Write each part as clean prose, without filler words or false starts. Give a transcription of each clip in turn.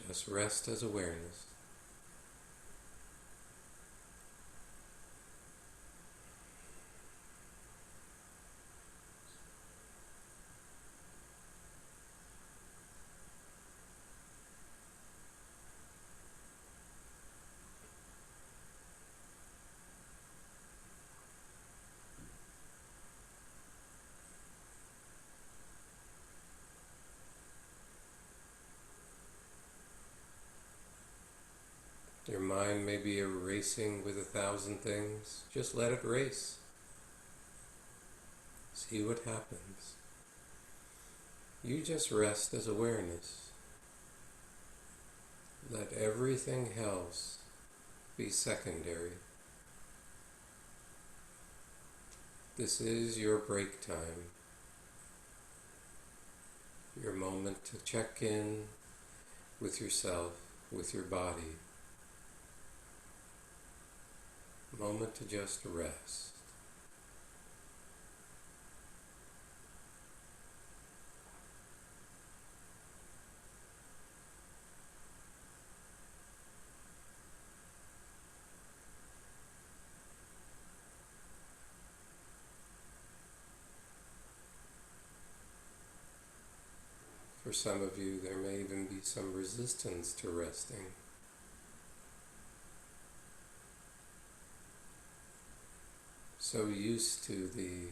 Just rest as awareness. Your mind may be racing with 1,000 things. Just let it race. See what happens. You just rest as awareness. Let everything else be secondary. This is your break time. Your moment to check in with yourself, with your body. Moment to just rest. For some of you, there may even be some resistance to resting. So used to the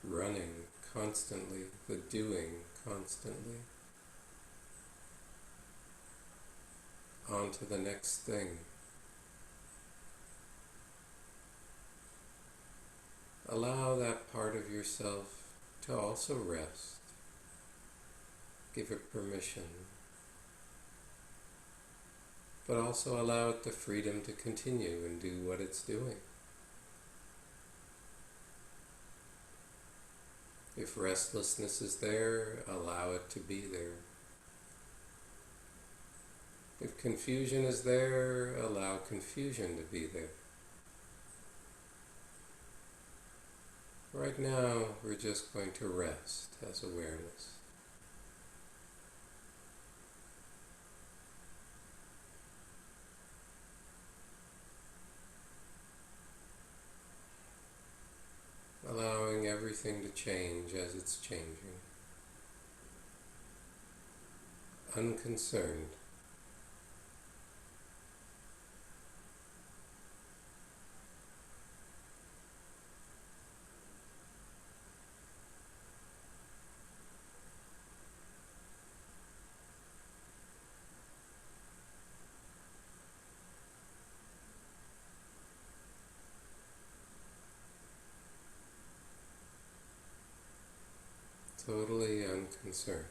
running constantly, the doing constantly. On to the next thing. Allow that part of yourself to also rest. Give it permission. But also allow it the freedom to continue and do what it's doing. If restlessness is there, allow it to be there. If confusion is there, allow confusion to be there. Right now, we're just going to rest as awareness. Allowing everything to change as it's changing. Unconcerned. Totally unconcerned.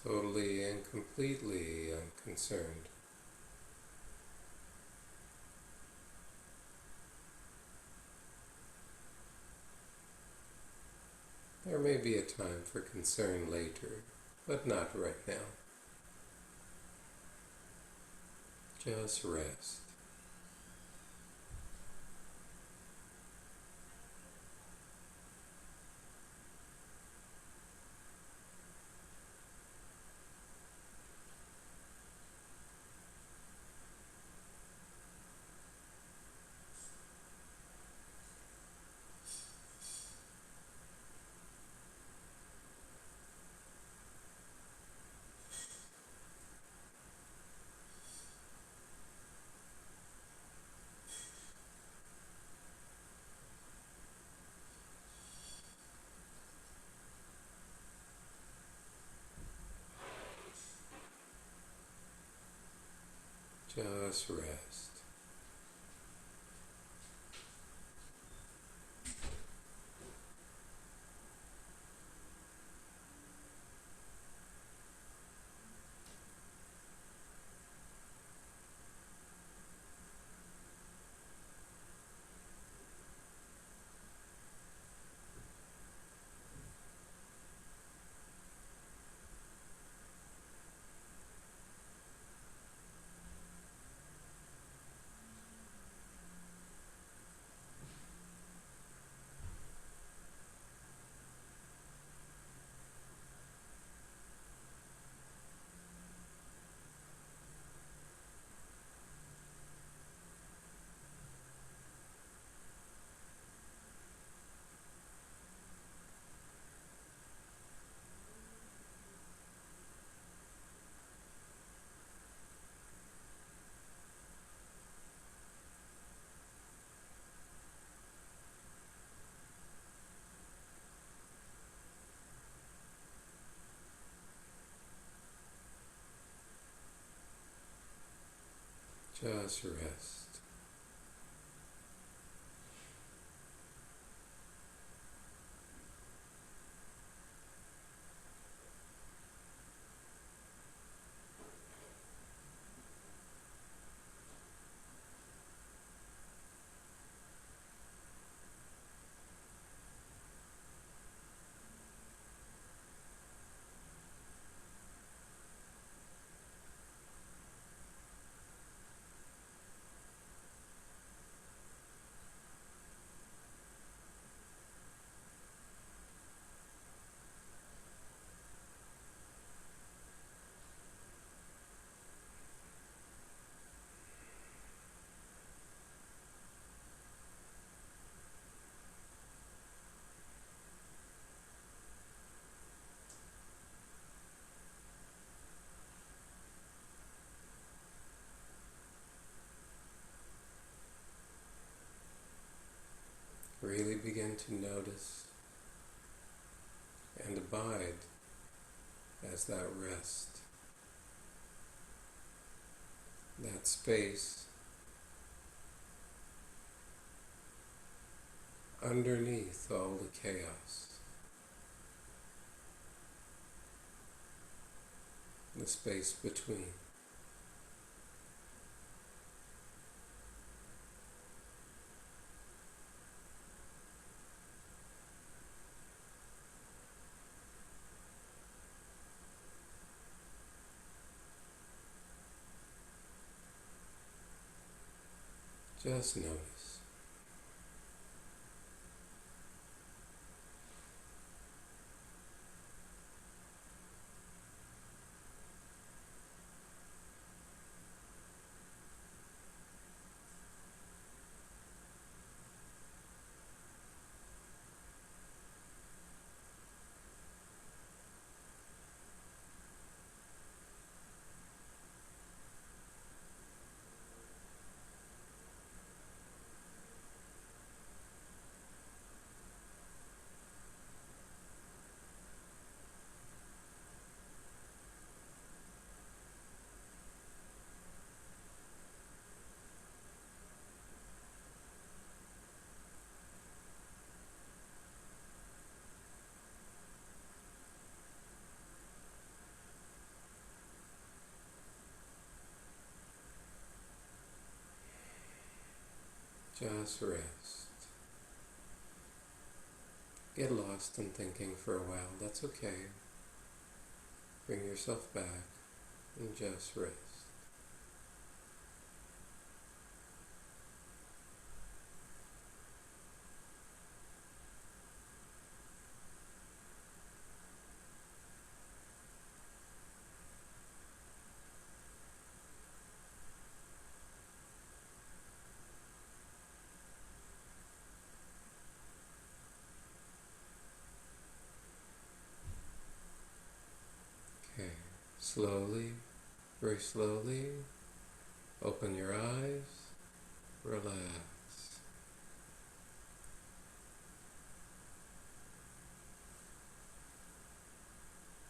Totally and completely unconcerned. There may be a time for concern later, but not right now. Just rest. Just rest. Just rest. Really begin to notice and abide as that rest, that space underneath all the chaos, the space between. Just notice. Just rest. Get lost in thinking for a while, that's okay. Bring yourself back and just rest. Okay, slowly, very slowly, open your eyes, relax.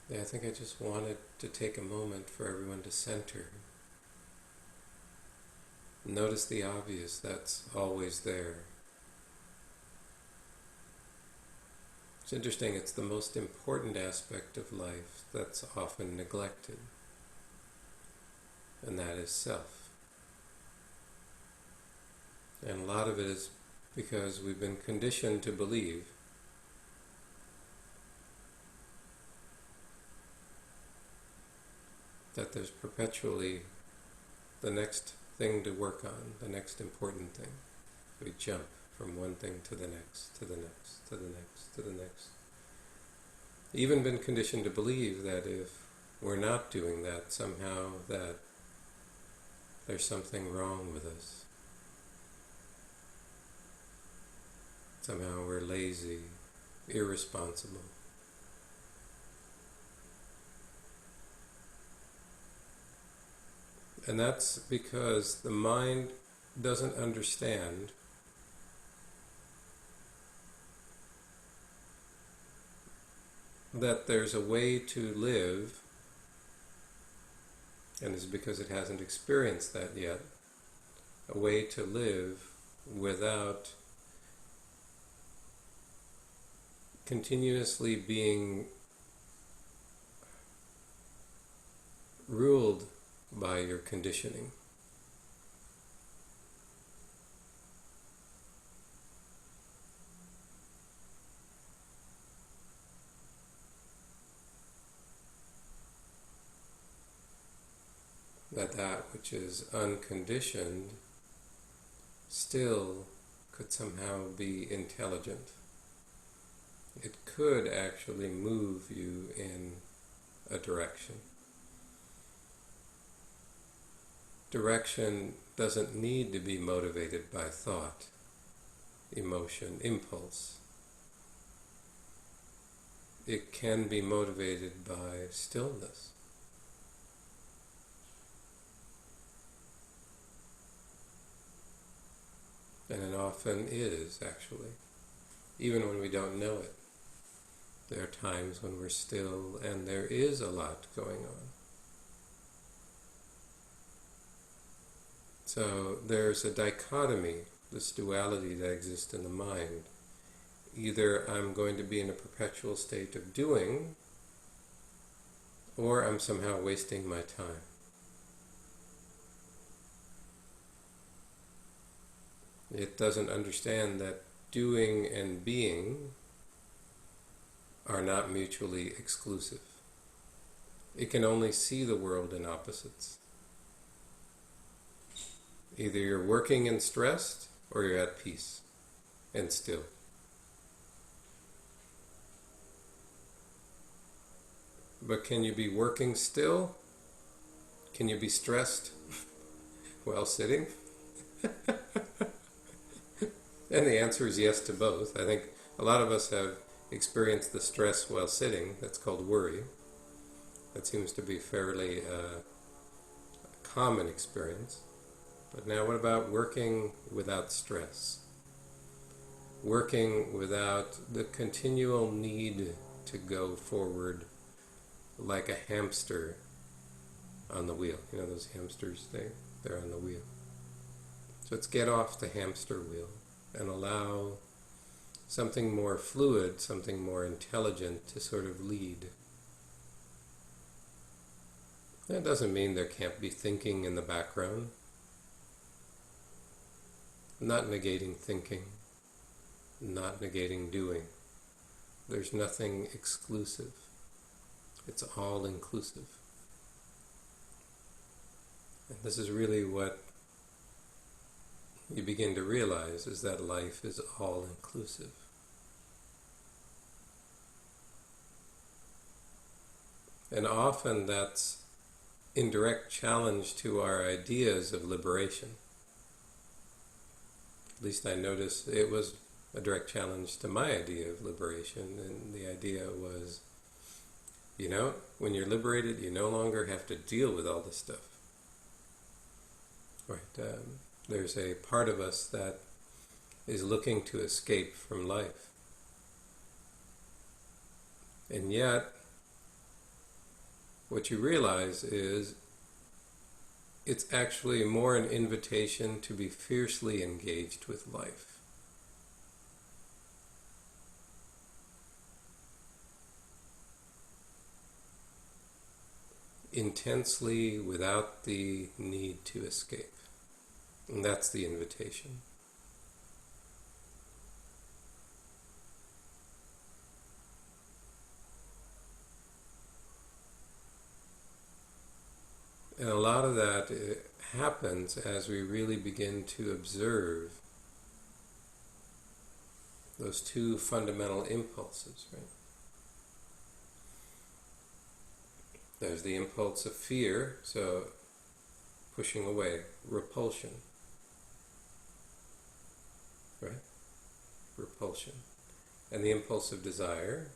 Yeah, I think I just wanted to take a moment for everyone to center Notice the obvious that's always there. It's interesting, it's the most important aspect of life that's often neglected, and that is self. And a lot of it is because we've been conditioned to believe that there's perpetually the next thing to work on, the next important thing. We jump from one thing to the next, to the next, to the next, to the next. Even been conditioned to believe that if we're not doing that, somehow that there's something wrong with us. Somehow we're lazy, irresponsible. And that's because the mind doesn't understand that there's a way to live, and it's because it hasn't experienced that yet, a way to live without continuously being ruled by your conditioning. That which is unconditioned still could somehow be intelligent. It could actually move you in a direction. Direction doesn't need to be motivated by thought, emotion, impulse. It can be motivated by stillness. And it often is, actually, even when we don't know it. There are times when we're still and there is a lot going on. So there's a dichotomy, this duality that exists in the mind. Either I'm going to be in a perpetual state of doing, or I'm somehow wasting my time. It doesn't understand that doing and being are not mutually exclusive. It can only see the world in opposites. Either you're working and stressed, or you're at peace and still. But can you be working still? Can you be stressed while sitting? And the answer is yes to both. I think a lot of us have experienced the stress while sitting. That's called worry. That seems to be fairly a common experience. But now what about working without stress? Working without the continual need to go forward like a hamster on the wheel. You know those hamsters, they're on the wheel. So let's get off the hamster wheel and allow something more fluid, something more intelligent to sort of lead. That doesn't mean there can't be thinking in the background. Not negating thinking, not negating doing. There's nothing exclusive. It's all inclusive. And this is really what you begin to realize, is that life is all inclusive. And often that's in direct challenge to our ideas of liberation. At least I noticed it was a direct challenge to my idea of liberation, and the idea was, when you're liberated, you no longer have to deal with all this stuff. Right? There's a part of us that is looking to escape from life. And yet, what you realize is it's actually more an invitation to be fiercely engaged with life. Intensely, without the need to escape. And that's the invitation. And a lot of that happens as we really begin to observe those two fundamental impulses, right? There's the impulse of fear, so pushing away, repulsion, right? Repulsion. And the impulse of desire,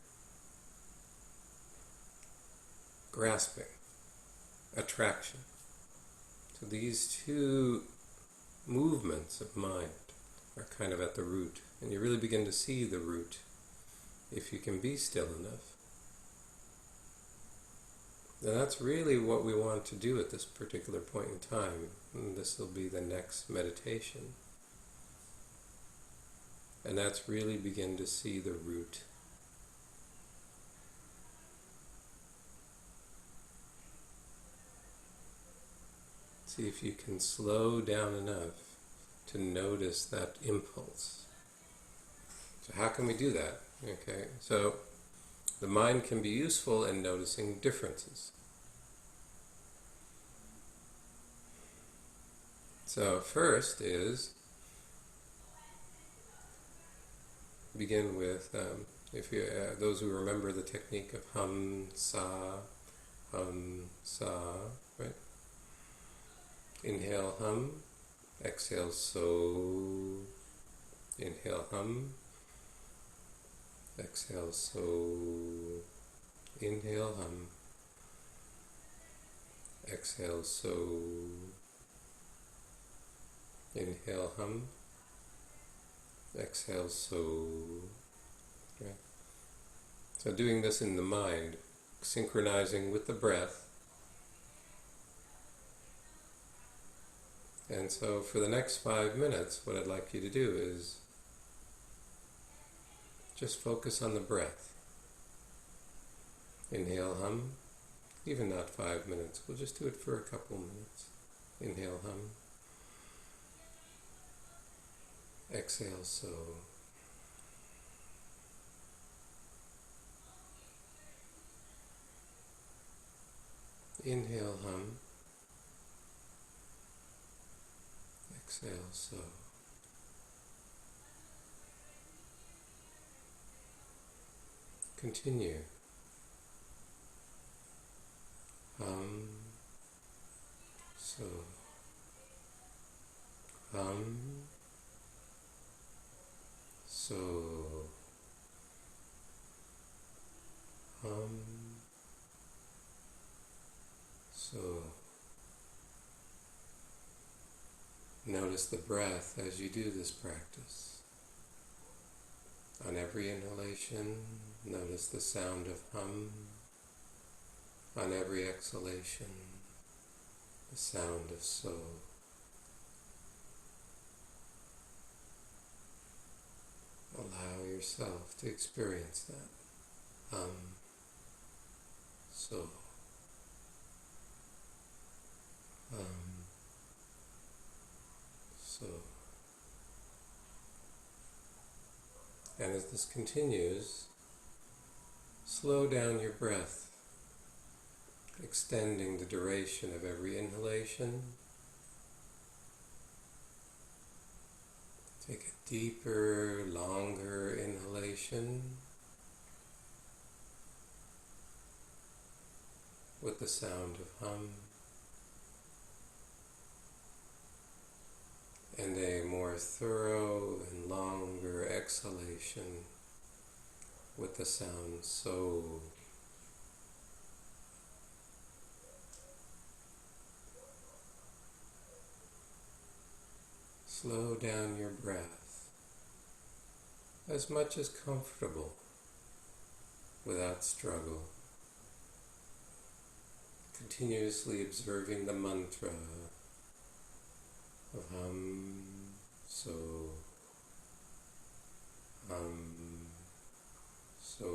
grasping, attraction. So these two movements of mind are kind of at the root, and you really begin to see the root if you can be still enough. And that's really what we want to do at this particular point in time. And this will be the next meditation. And that's really begin to see the root. See if you can slow down enough to notice that impulse. So how can we do that? Okay, so the mind can be useful in noticing differences. So first is begin with if you those who remember the technique of hum sa, right? Inhale hum, exhale so. Inhale hum, exhale so. Inhale hum, exhale so. Inhale hum, exhale so. Okay. So doing this in the mind, synchronizing with the breath. And so for the next 5 minutes, what I'd like you to do is just focus on the breath. Inhale hum, even not 5 minutes, we'll just do it for a couple minutes. Inhale hum, exhale so. Inhale hum, exhale so. Continue. Hum, so. Hum, so. Hum, so. Notice the breath as you do this practice. On every inhalation, notice the sound of hum. On every exhalation, the sound of so. Allow yourself to experience that. Hum, so. Hum, so. And as this continues, slow down your breath, extending the duration of every inhalation. Take a deeper, longer inhalation with the sound of hum, and a more thorough and longer exhalation with the sound so. Slow down your breath as much as comfortable without struggle. Continuously observing the mantra of so, so.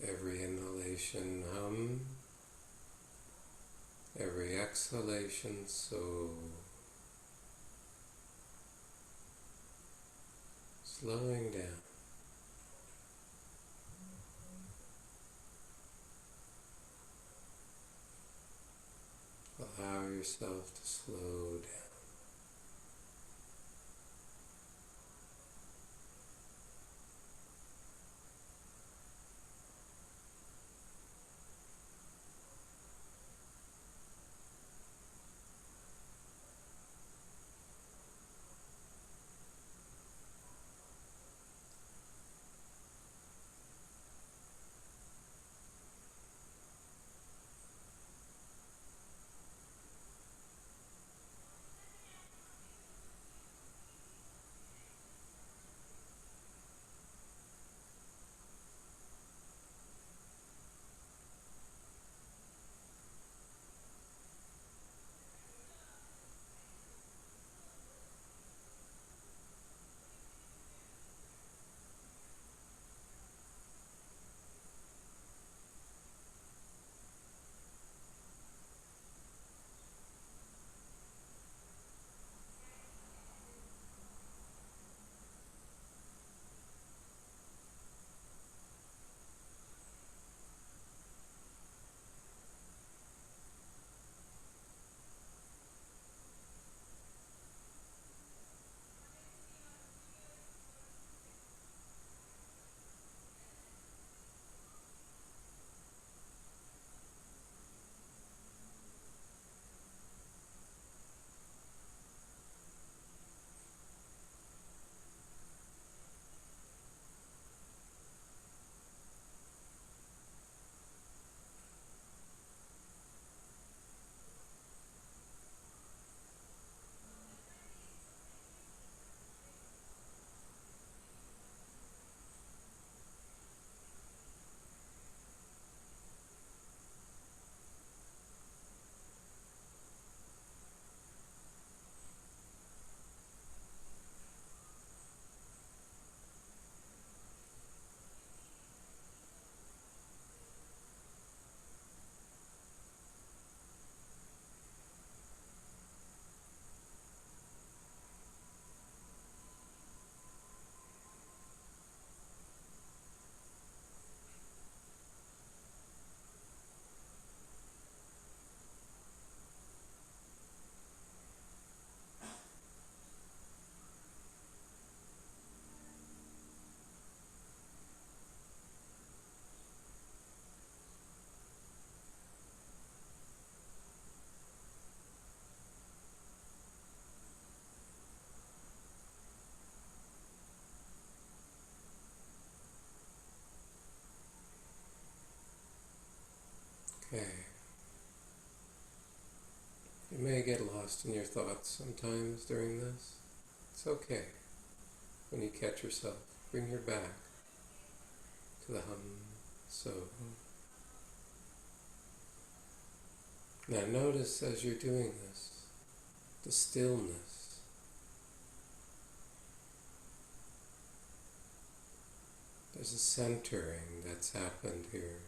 Every inhalation, every exhalation, so. Slowing down. Allow yourself to slow down. Okay. You may get lost in your thoughts sometimes during this. It's okay. When you catch yourself, bring your back to the so. Now notice as you're doing this, the stillness. There's a centering that's happened here.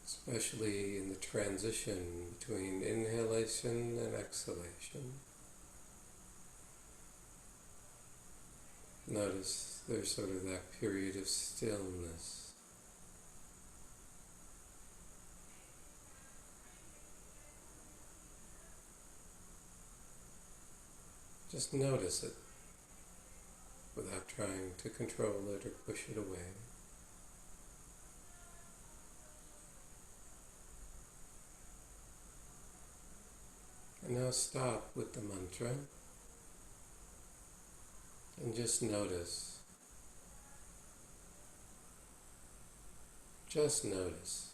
Especially in the transition between inhalation and exhalation. Notice there's sort of that period of stillness. Just notice it without trying to control it or push it away. And now stop with the mantra and just notice. Just notice.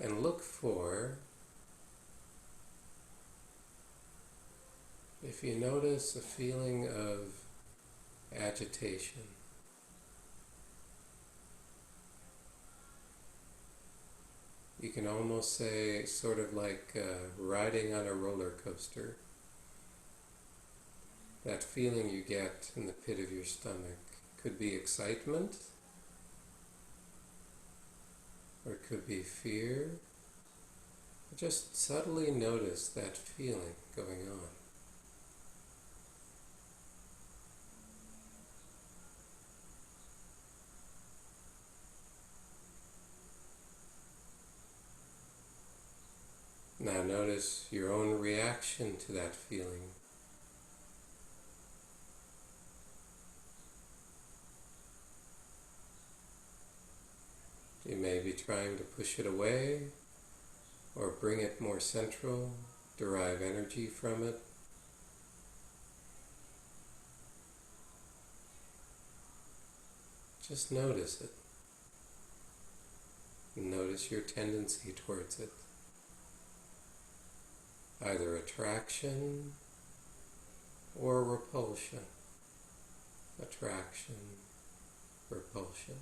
And look for, if you notice a feeling of agitation, you can almost say sort of like riding on a roller coaster. That feeling you get in the pit of your stomach could be excitement, or it could be fear. Just subtly notice that feeling going on. Now notice your own reaction to that feeling. You may be trying to push it away or bring it more central, derive energy from it. Just notice it. Notice your tendency towards it. Either attraction or repulsion. Attraction, repulsion.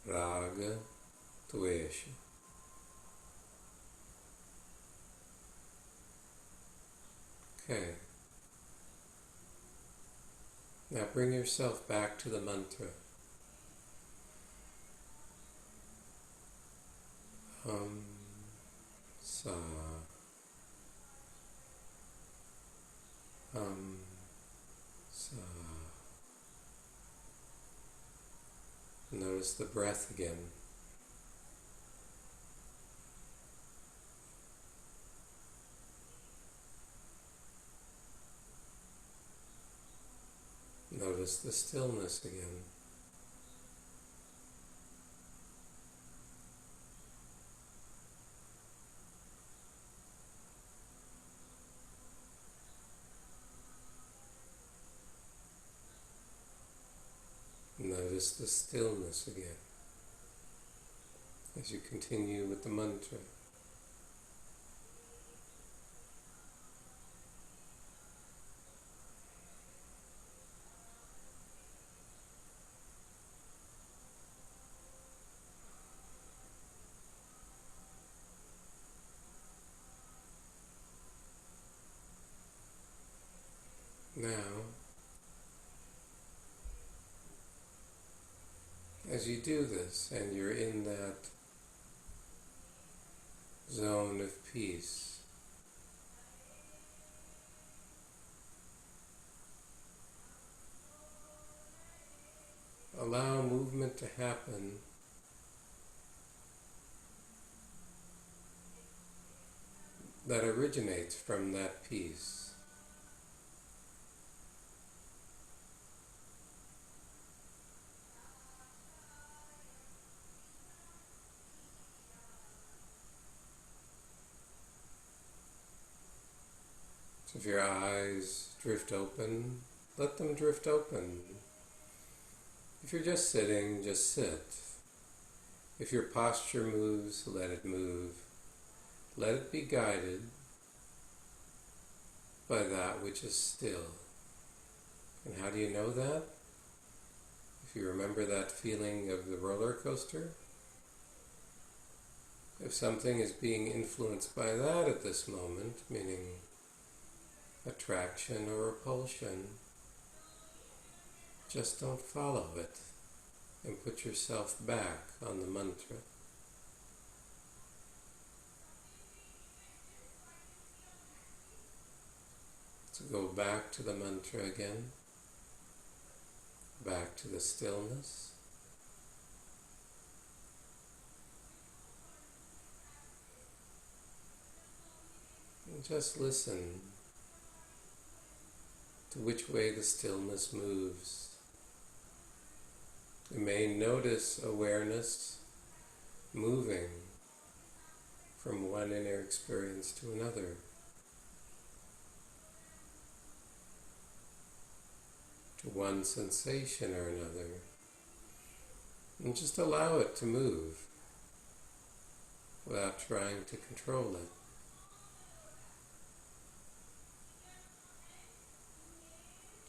Raga, Dvesha. Okay. Now bring yourself back to the mantra. Sa. Sa. Notice the breath again. Notice the stillness again. Notice the stillness again as you continue with the mantra. Now, as you do this and you're in that zone of peace, allow movement to happen that originates from that peace. So if your eyes drift open, let them drift open. If you're just sitting, just sit. If your posture moves, let it move. Let it be guided by that which is still. And how do you know that? If you remember that feeling of the roller coaster, if something is being influenced by that at this moment, meaning attraction or repulsion, just don't follow it and put yourself back on the mantra. So go back to the mantra again, back to the stillness. And just listen to which way the stillness moves. You may notice awareness moving from one inner experience to another. To one sensation or another. And just allow it to move without trying to control it.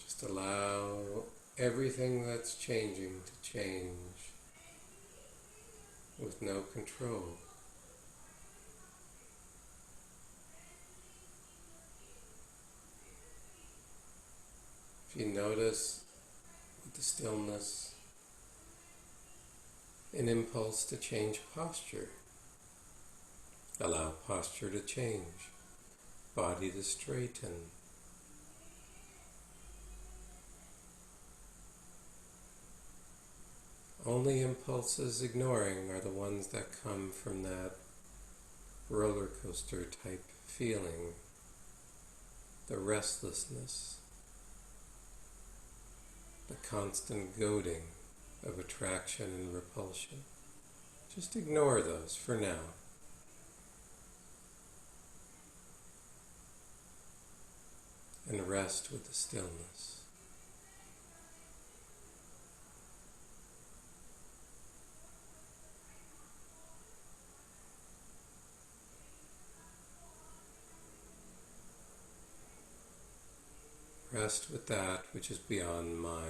Just allow everything that's changing to change with no control. If you notice with the stillness an impulse to change posture, allow posture to change, body to straighten. Only impulses ignoring are the ones that come from that roller coaster type feeling, the restlessness, the constant goading of attraction and repulsion. Just ignore those for now. And rest with the stillness. Rest with that which is beyond mind.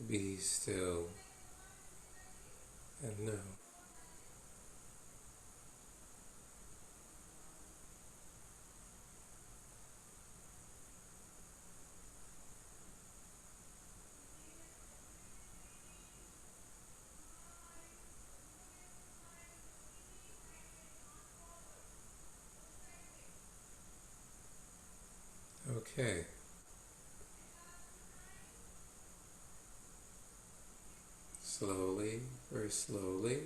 Be still and know. Okay. Slowly, very slowly,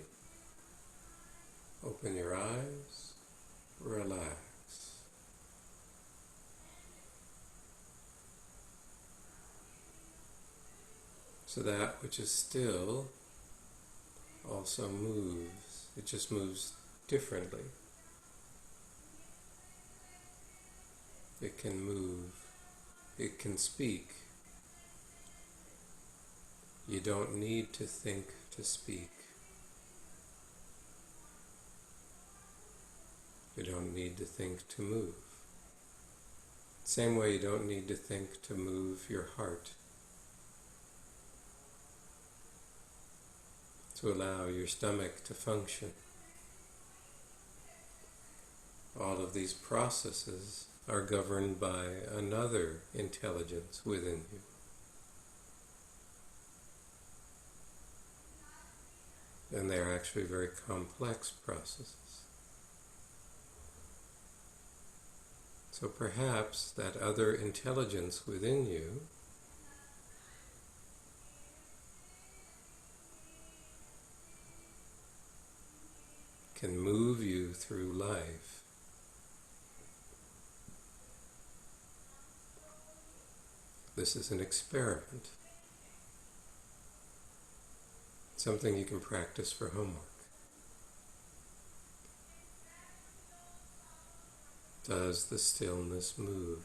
open your eyes, relax. So that which is still also moves. It just moves differently. It can move. It can speak. You don't need to think to speak. You don't need to think to move. Same way you don't need to think to move your heart. To allow your stomach to function. All of these processes are governed by another intelligence within you. And they're actually very complex processes. So perhaps that other intelligence within you can move you through life. This is an experiment. Something you can practice for homework. Does the stillness move?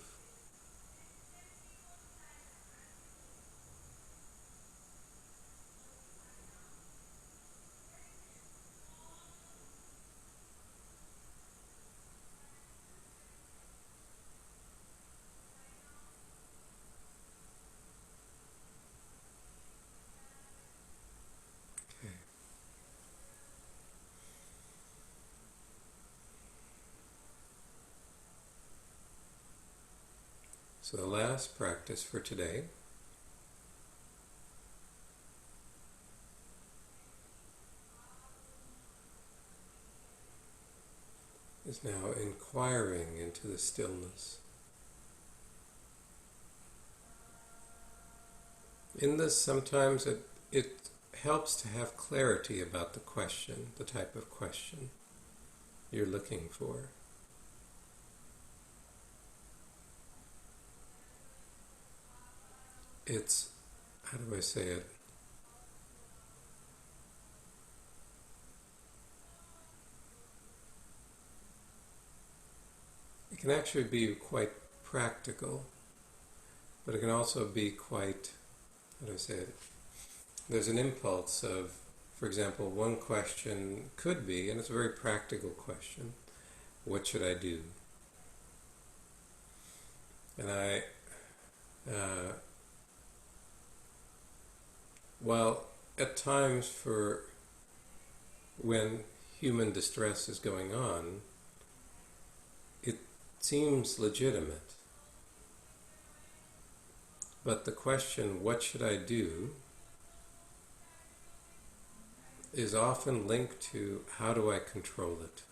Okay. So the last practice for today is now inquiring into the stillness. In this, sometimes it helps to have clarity about the question, the type of question you're looking for. It's, how do I say it? It can actually be quite practical, but it can also be quite, how do I say it? There's an impulse of, for example, one question could be, and it's a very practical question, what should I do? And while at times for when human distress is going on, it seems legitimate. But the question, what should I do, is often linked to how do I control it?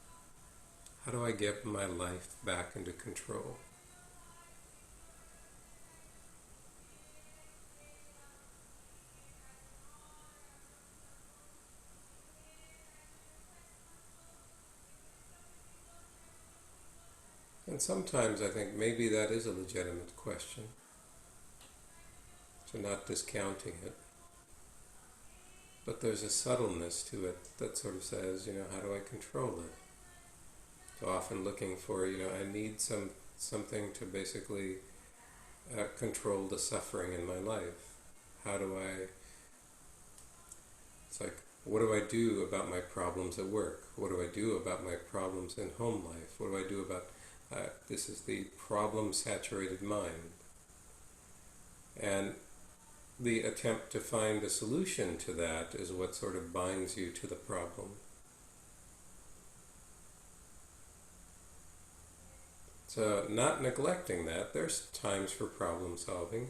How do I get my life back into control? And sometimes I think maybe that is a legitimate question, so not discounting it. But there's a subtleness to it that sort of says, how do I control it? So often looking for, I need something to basically control the suffering in my life. How do I, it's like, what do I do about my problems at work? What do I do about my problems in home life? What do I do about, this is the problem-saturated mind. And the attempt to find a solution to that is what sort of binds you to the problem. So not neglecting that, there's times for problem solving.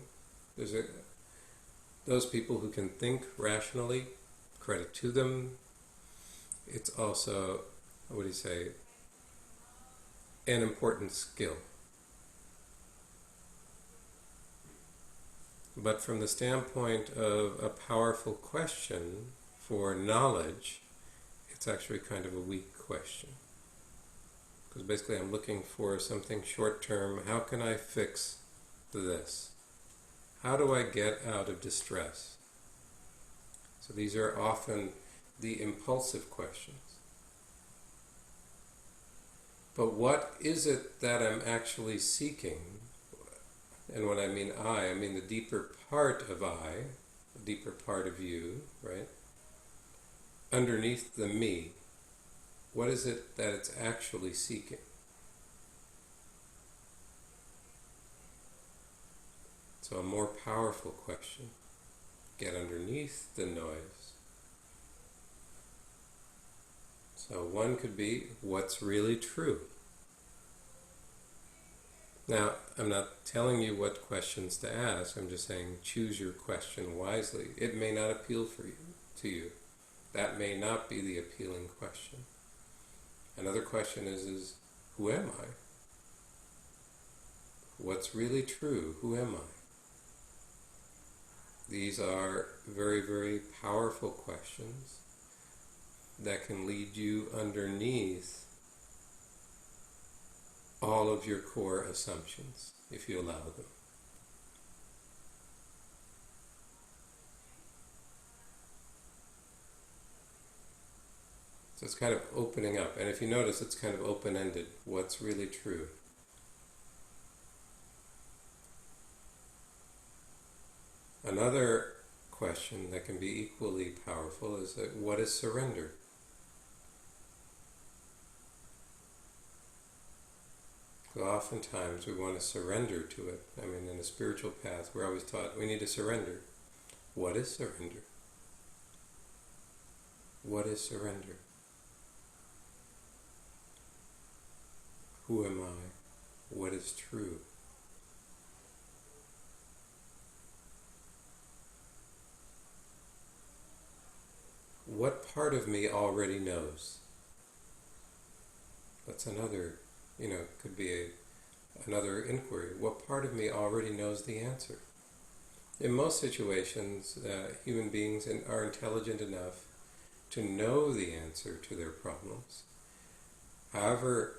Those people who can think rationally, credit to them. It's also, what do you say, an important skill. But from the standpoint of a powerful question for knowledge, it's actually kind of a weak question. Because basically I'm looking for something short-term. How can I fix this? How do I get out of distress? So these are often the impulsive questions. But what is it that I'm actually seeking? And when I mean I mean the deeper part of I, the deeper part of you, right? Underneath the me, what is it that it's actually seeking? So a more powerful question. Get underneath the noise. So one could be, what's really true? Now, I'm not telling you what questions to ask, I'm just saying choose your question wisely. It may not appeal to you. That may not be the appealing question. Another question is who am I? What's really true? Who am I? These are very, very powerful questions that can lead you underneath all of your core assumptions, if you allow them. So it's kind of opening up, and if you notice, it's kind of open-ended. What's really true? Another question that can be equally powerful is that what is surrender? So oftentimes we want to surrender to it. I mean, in a spiritual path, we're always taught we need to surrender. What is surrender? What is surrender? Who am I? What is true? What part of me already knows? That's another, could be another inquiry. What part of me already knows the answer? In most situations, human beings are intelligent enough to know the answer to their problems. However,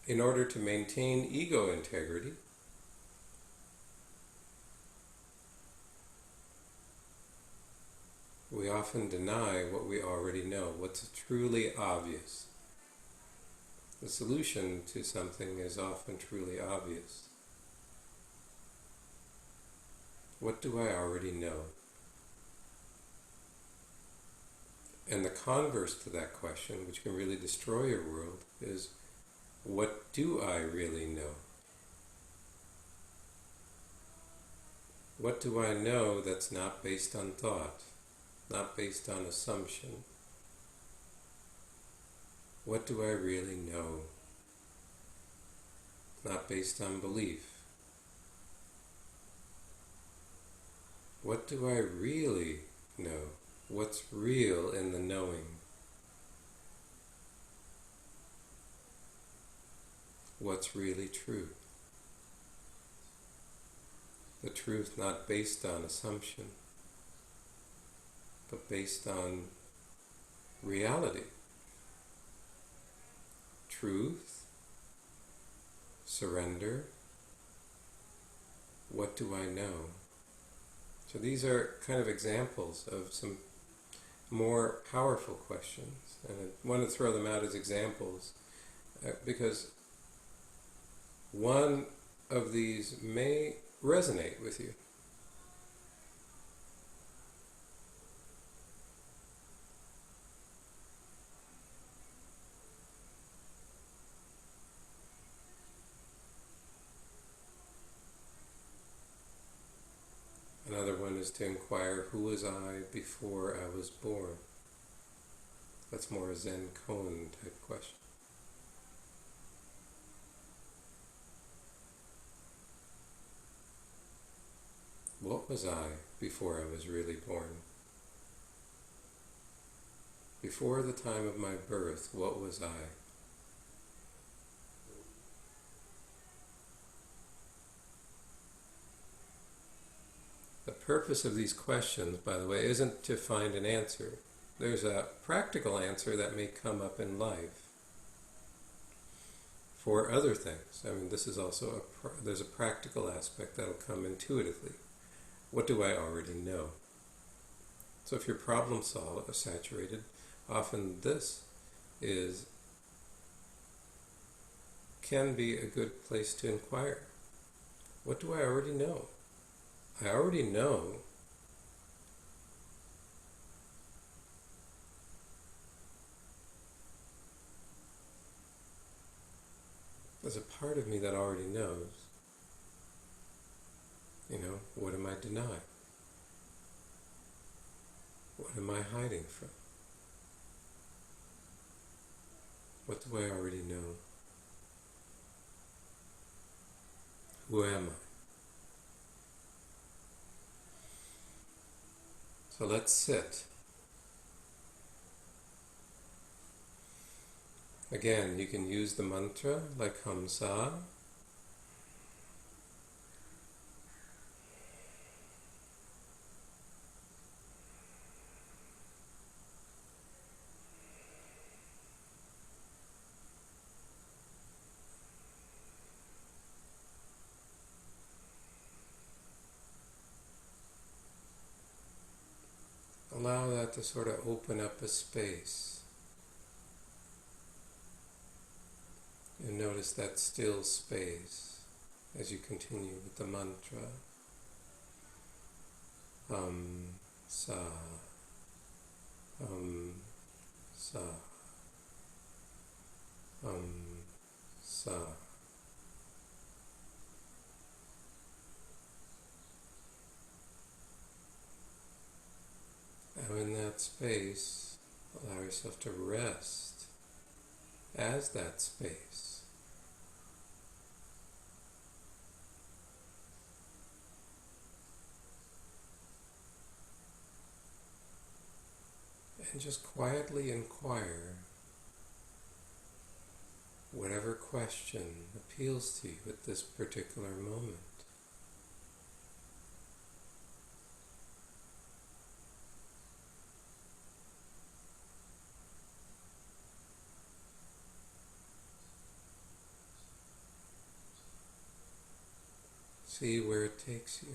in order to maintain ego integrity, we often deny what we already know, what's truly obvious. The solution to something is often truly obvious. What do I already know? And the converse to that question, which can really destroy your world, is what do I really know? What do I know that's not based on thought, not based on assumption? What do I really know? Not based on belief. What do I really know? What's real in the knowing? What's really true? The truth not based on assumption, but based on reality. Truth, surrender, what do I know? So these are kind of examples of some more powerful questions, and I want to throw them out as examples because one of these may resonate with you. Another one is to inquire, who was I before I was born? That's more a Zen koan type question. What was I before I was really born? Before the time of my birth, what was I? The purpose of these questions, by the way, isn't to find an answer. There's a practical answer that may come up in life for other things. I mean, this is also there's a practical aspect that'll come intuitively. What do I already know? So if your problem saturated, often this can be a good place to inquire. What do I already know? I already know there's a part of me that already knows. What am I denying? What am I hiding from? What do I already know? Who am I? So let's sit. Again, you can use the mantra like Hamsa. Allow that to sort of open up a space. And notice that still space as you continue with the mantra. Sa, sa, sa. Now in that space, allow yourself to rest as that space. And just quietly inquire, whatever question appeals to you at this particular moment. See where it takes you.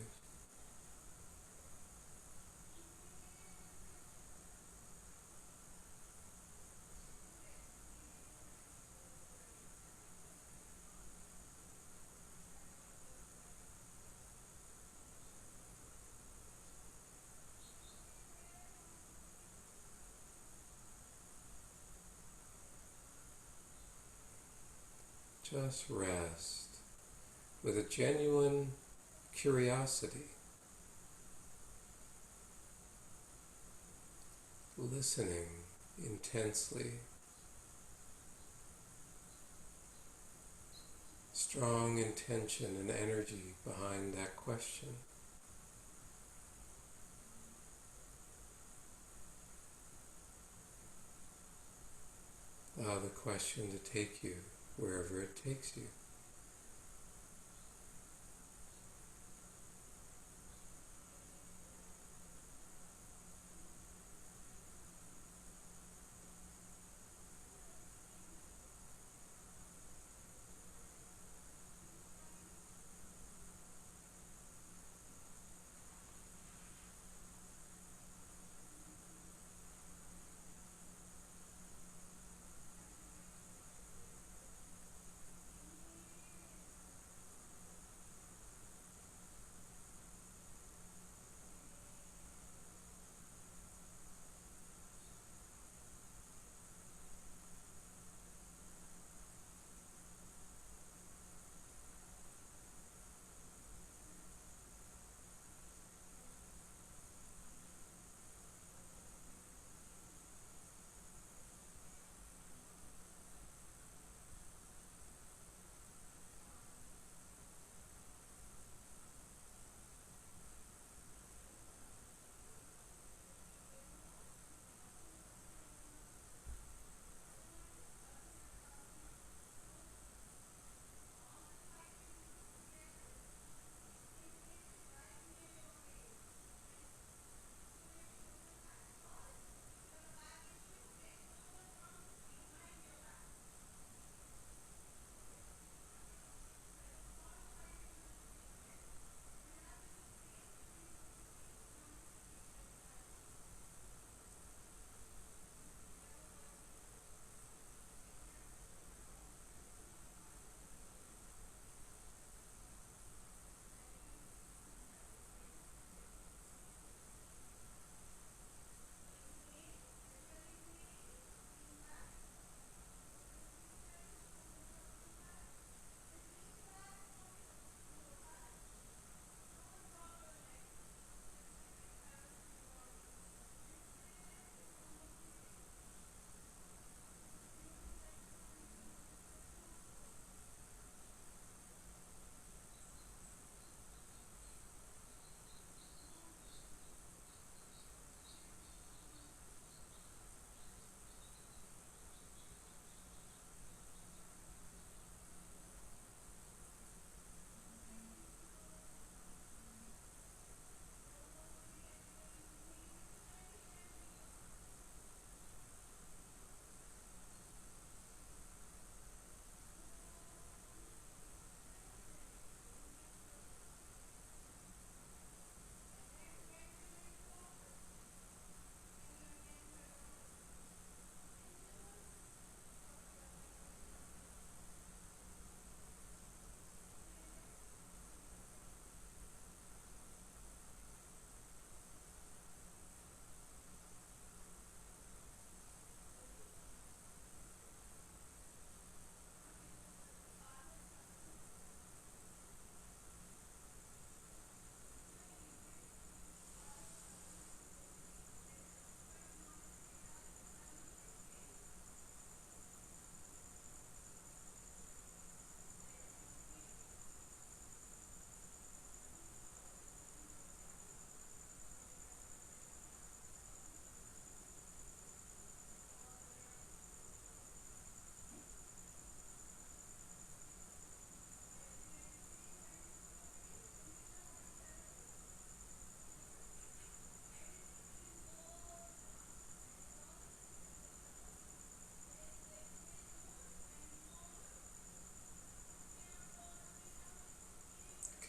Just rest with a genuine curiosity, listening intensely, strong intention and energy behind that question. Allow the question to take you wherever it takes you.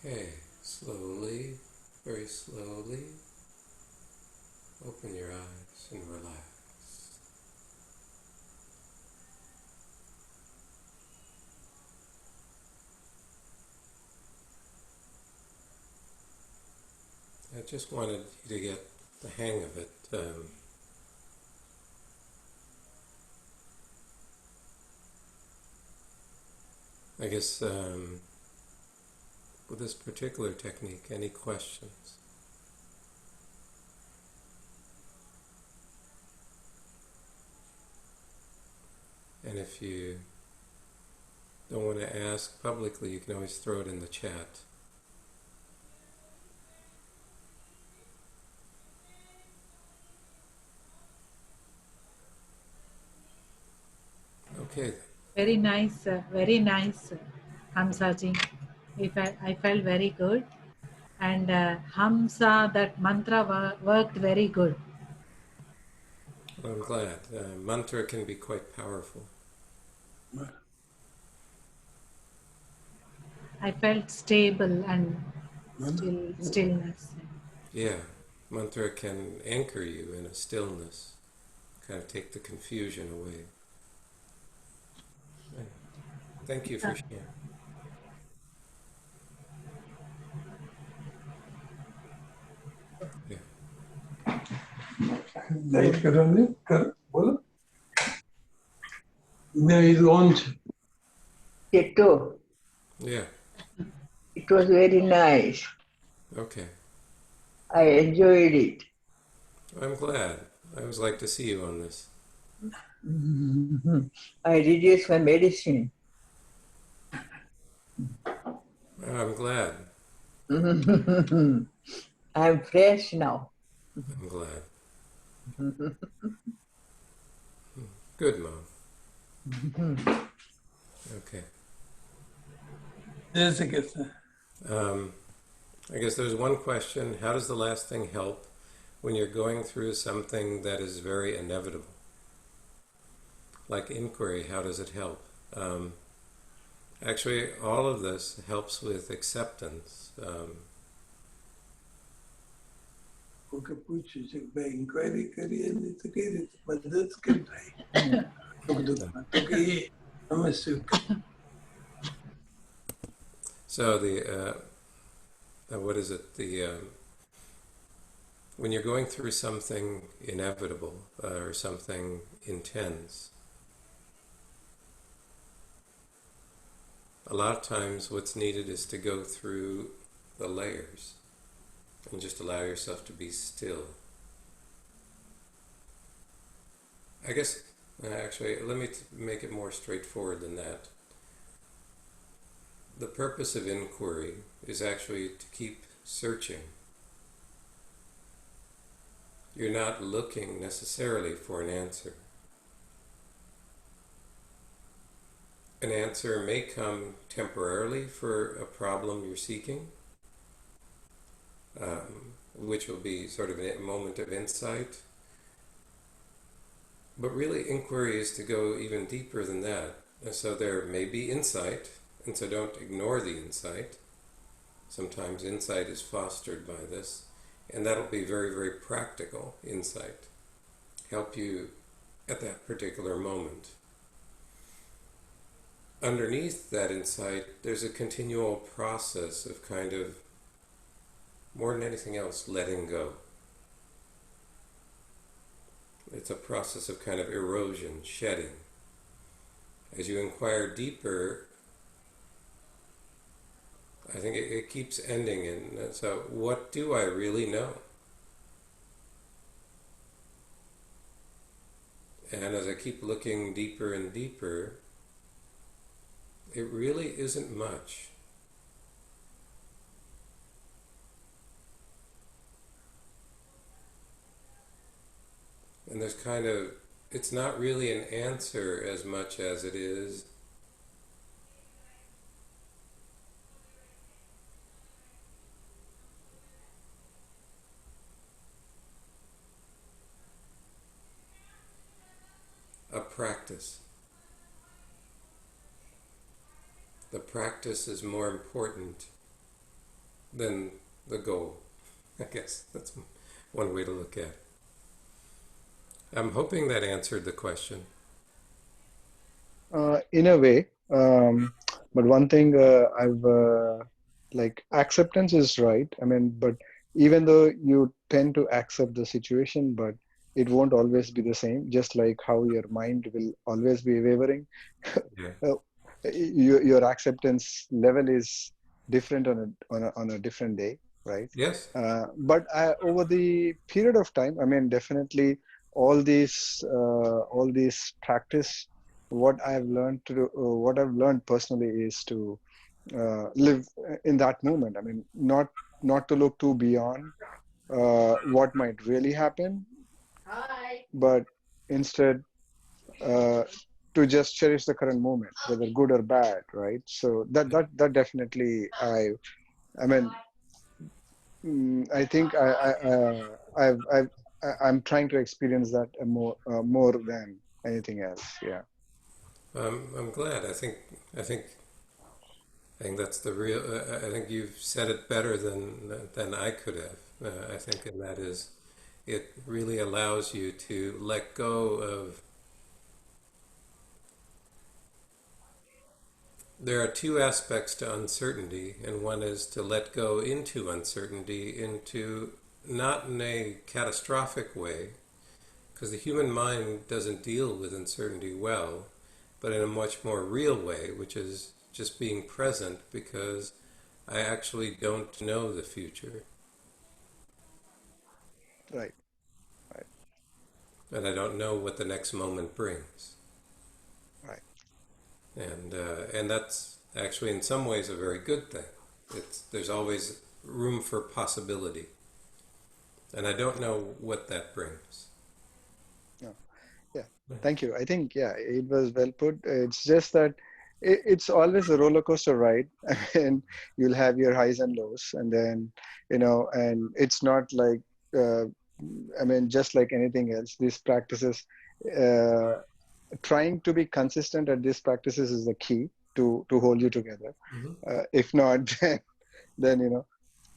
Okay, slowly, very slowly, open your eyes and relax. I just wanted you to get the hang of it. I guess with this particular technique, any questions? And if you don't want to ask publicly, you can always throw it in the chat. Okay. Very nice, Hamsaji. I felt very good. And Hamsa, that mantra worked very good. Well, I'm glad. Mantra can be quite powerful. I felt stable and stillness. Yeah, mantra can anchor you in a stillness, kind of take the confusion away. Thank you for sharing. Yeah. Light करोगे कर बोलो. No, it's on. Cheto, Yeah. it was very nice. Okay. I enjoyed it. I'm glad. I always like to see you on this. I reduced my medicine. I'm glad. I'm fresh now. I'm glad. Good, Mom. Okay. जैसे कैसे? I guess there's one question. How does the last thing help when you're going through something that is very inevitable? Like inquiry, how does it help? Actually, all of this helps with acceptance. Okay पूछो जब मैं inquiry करिए नहीं तो कह रहे तो मदद कर रही तो कि नमस्ते. So what is it? When you're going through something inevitable or something intense, a lot of times what's needed is to go through the layers and just allow yourself to be still. I guess, actually, let me make it more straightforward than that. The purpose of inquiry is actually to keep searching. You're not looking necessarily for an answer. An answer may come temporarily for a problem you're seeking, which will be sort of a moment of insight. But really, inquiry is to go even deeper than that. And so there may be insight, and so don't ignore the insight. Sometimes insight is fostered by this, and that'll be very, very practical insight. Help you at that particular moment. Underneath that insight, there's a continual process of kind of, more than anything else, letting go. It's a process of kind of erosion, shedding. As you inquire deeper, I think it keeps ending in, so what do I really know? And as I keep looking deeper and deeper, it really isn't much. And there's kind of, it's not really an answer as much as it is a practice. The practice is more important than the goal. I guess that's one way to look at it. I'm hoping that answered the question. In a way, but one thing I've like acceptance is right. I mean, but even though you tend to accept the situation, but it won't always be the same. Just like how your mind will always be wavering, Yeah. your acceptance level is different on a different day, right? Yes. But over the period of time, I mean, definitely all these practice. What I've learned to do, what I've learned personally is to live in that moment. I mean, not to look too beyond what might really happen, but instead uh, to just cherish the current moment, whether good or bad, right? So that definitely I mean I think I'm trying to experience that more than anything else. Yeah. I'm glad. I think I think that's the real. I think you've said it better than I could have. I think, and that is, it really allows you to let go of. There are two aspects to uncertainty, and one is to let go into uncertainty, into not in a catastrophic way, because the human mind doesn't deal with uncertainty well, but in a much more real way, which is just being present because I actually don't know the future Right. Right. and I don't know what the next moment brings. Right. And that's actually in some ways a very good thing. There's always room for possibility, and I don't know what that brings. Yeah. Yeah. Thank you. I think, yeah, it was well put. It's just that it's always a roller coaster ride. I mean, you'll have your highs and lows, and then, and it's not like, uh, I mean, just like anything else, these practices, uh, trying to be consistent at these practices is the key to hold you together. Mm-hmm. If not, then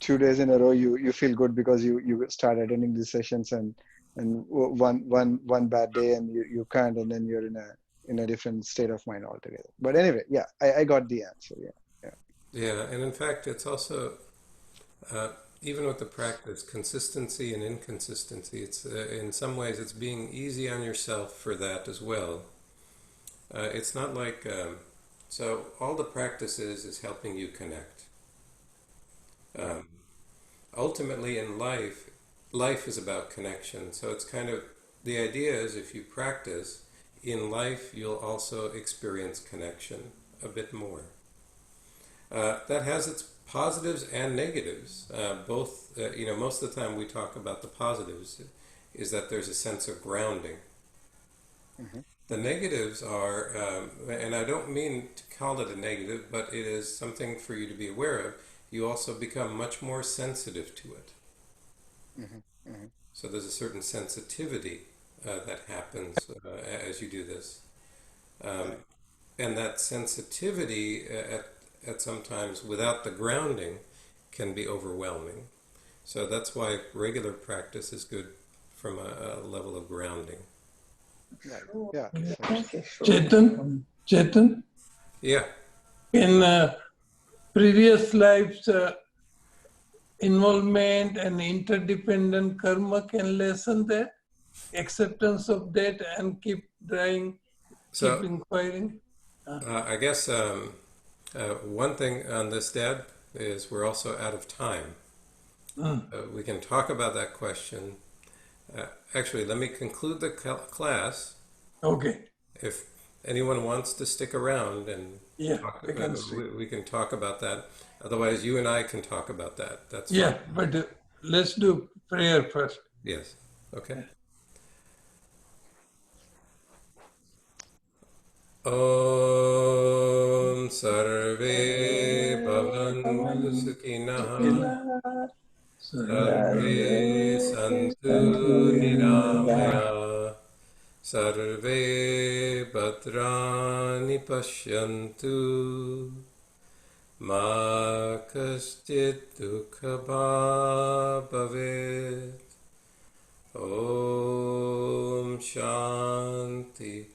2 days in a row you feel good because you start attending these sessions, and one bad day and you can't, and then you're in a different state of mind altogether. But anyway, yeah, I got the answer. Yeah. Yeah. Yeah, and in fact, it's also uh, even with the practice, consistency and inconsistency. It's in some ways it's being easy on yourself for that as well. It's not like so. All the practice is helping you connect. Um, Ultimately, in life, life is about connection. So it's kind of the idea is if you practice in life, you'll also experience connection a bit more. That has its positives and negatives. Both, most of the time we talk about the positives is that there's a sense of grounding. Mm-hmm. The negatives are, and I don't mean to call it a negative, but it is something for you to be aware of. You also become much more sensitive to it. Mm-hmm. Mm-hmm. So there's a certain sensitivity that happens as you do this. Um, Right. and that sensitivity at sometimes without the grounding can be overwhelming. So that's why regular practice is good from a level of grounding. Right. Yeah. Chetan, Yeah. in previous lives, involvement and interdependent karma can lessen that, acceptance of that, and keep trying, keep So inquiring. I guess one thing on this, Dad, is we're also out of time. We can talk about that question. Actually, let me conclude the class. Okay. If anyone wants to stick around and Yeah, talk, we can see. we can talk about that. Otherwise, you and I can talk about that. That's Yeah, fine. but let's do prayer first. Yes. Okay. Om Sarve Bhavantu Sukhinah Sarve Santu Niramaya Sarve Bhadrani Pashyantu Ma kaschit dukkha bhavet. Om Shanti,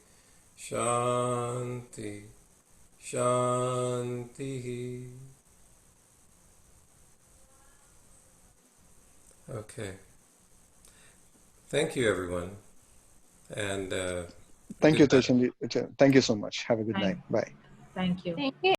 Shanti, Shanti. Okay. Thank you, everyone. And Thank you, good night. Chetan. Thank you so much. Have a good night. Thank, Bye. thank you. Thank you.